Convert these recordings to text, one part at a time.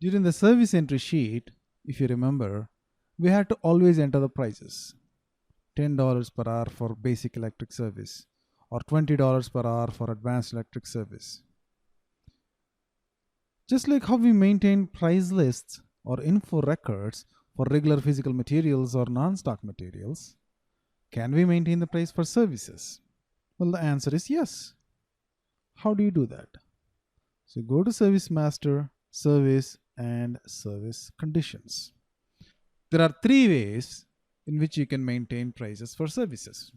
During the service entry sheet, if you remember, we had to always enter the prices. $10 per hour for basic electric service or $20 per hour for advanced electric service. Just like how we maintain price lists or info records for regular physical materials or non-stock materials, can we maintain the price for services? Well, the answer is yes. How do you do that? So go to Service Master, Service, and Service Conditions. There are three ways in which you can maintain prices for services.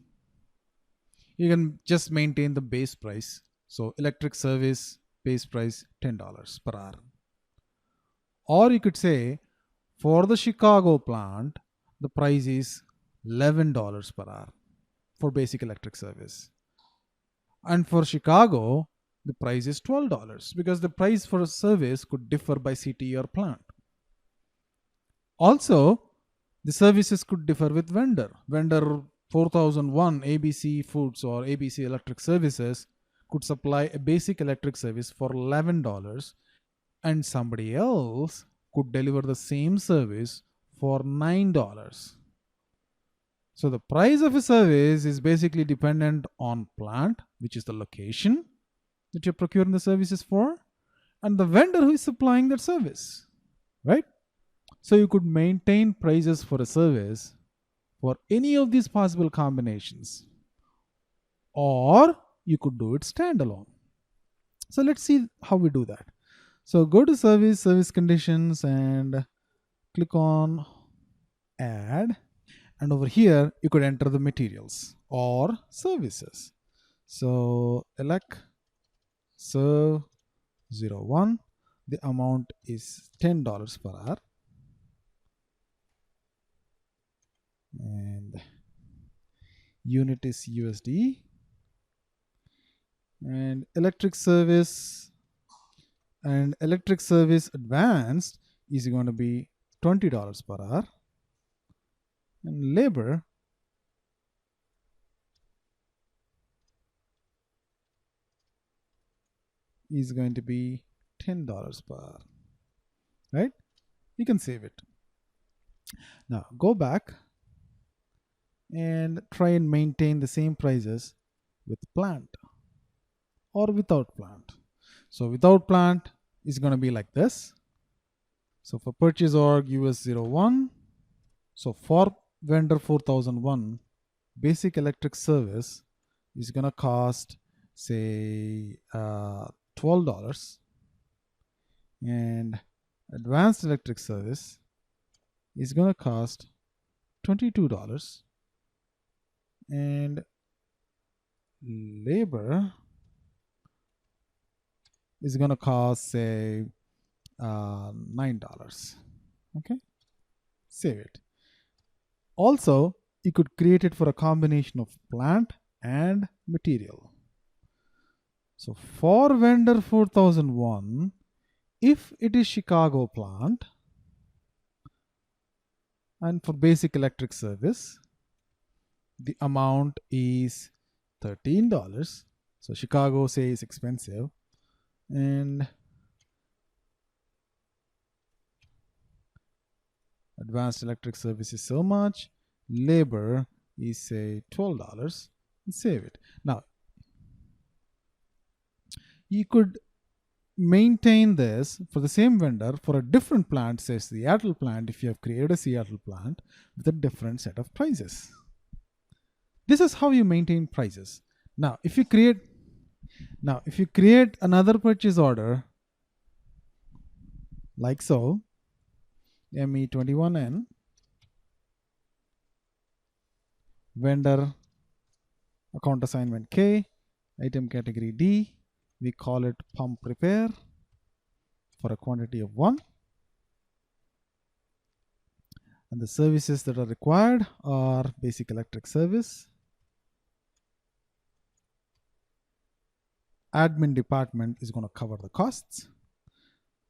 You can just maintain the base price. So electric service, base price $10 per hour. Or you could say for the Chicago plant, the price is $11 per hour for basic electric service. And for Chicago, the price is $12 because the price for a service could differ by city or plant. Also, the services could differ with vendor. Vendor 4001 ABC Foods or ABC Electric Services could supply a basic electric service for $11 and somebody else could deliver the same service for $9. So the price of a service is basically dependent on plant, which is the location that you're procuring the services for, and the vendor who is supplying that service, right? So you could maintain prices for a service for any of these possible combinations, or you could do it standalone. So let's see how we do that. So go to Service, Service Conditions, and click on Add. And over here, you could enter the materials or services. So elect serve 01. The amount is $10 per hour. And unit is USD. And electric service advanced is going to be $20 per hour. And labor is going to be $10 per hour, right? You can save it. Now go back and try and maintain the same prices with plant or without plant. So without plant is going to be like this. So for purchase org US01, so for vendor 4001, basic electric service is going to cost say $12, and advanced electric service is going to cost $22, and labor is going to cost say $9. Okay, save it. Also, you could create it for a combination of plant and material. So for vendor 4001, if it is Chicago plant, and for basic electric service, the amount is $13. So Chicago say is expensive, and advanced electric service is so much, labor is say $12, and save it. Now you could maintain this for the same vendor for a different plant, say Seattle plant, if you have created a Seattle plant with a different set of prices. This is how you maintain prices. Now if you create another purchase order like so, ME21N, vendor account assignment K, item category D, we call it pump repair for a quantity of 1, and the services that are required are basic electric service, admin department is going to cover the costs.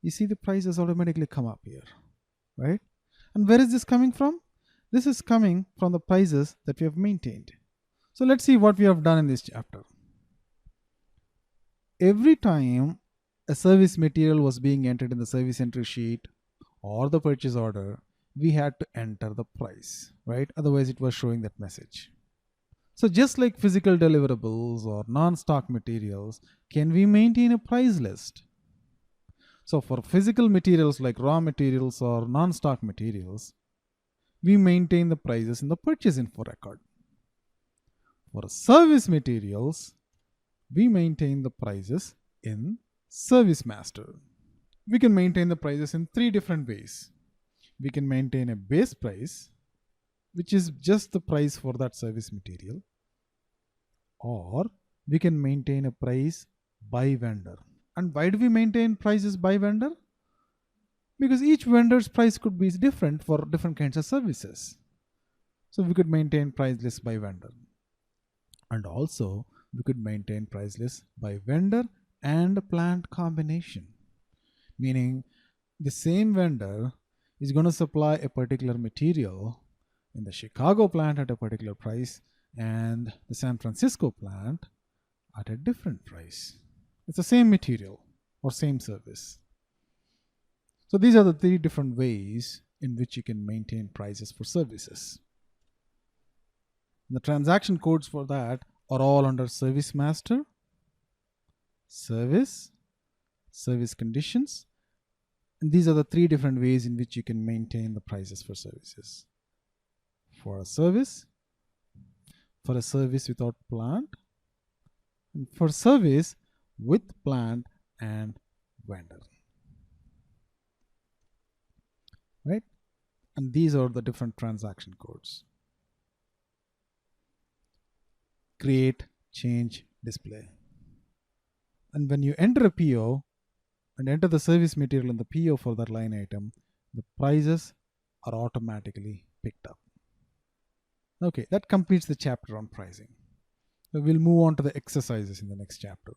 You see the prices automatically come up here, right? And where is this coming from? This is coming from the prices that we have maintained. So let's see what we have done in this chapter. Every time a service material was being entered in the service entry sheet or the purchase order, we had to enter the price, right? Otherwise, it was showing that message. So, just like physical deliverables or non stock materials, can we maintain a price list? So, for physical materials like raw materials or non stock materials, we maintain the prices in the purchase info record. For service materials, we maintain the prices in Service Master. We can maintain the prices in three different ways. We can maintain a base price, which is just the price for that service material, or we can maintain a price by vendor. And why do we maintain prices by vendor? Because each vendor's price could be different for different kinds of services. So we could maintain price list by vendor. And also we could maintain price list by vendor and plant combination. Meaning the same vendor is going to supply a particular material in the Chicago plant at a particular price and the San Francisco plant at a different price. It's the same material or same service. So these are the three different ways in which you can maintain prices for services. The transaction codes for that are all under Service Master, Service, Service Conditions. And these are the three different ways in which you can maintain the prices for services. For a service without plant, and for service with plant and vendor. Right? And these are the different transaction codes. Create, change, display. And when you enter a PO and enter the service material in the PO for that line item, the prices are automatically picked up. Okay, that completes the chapter on pricing. So we'll move on to the exercises in the next chapter.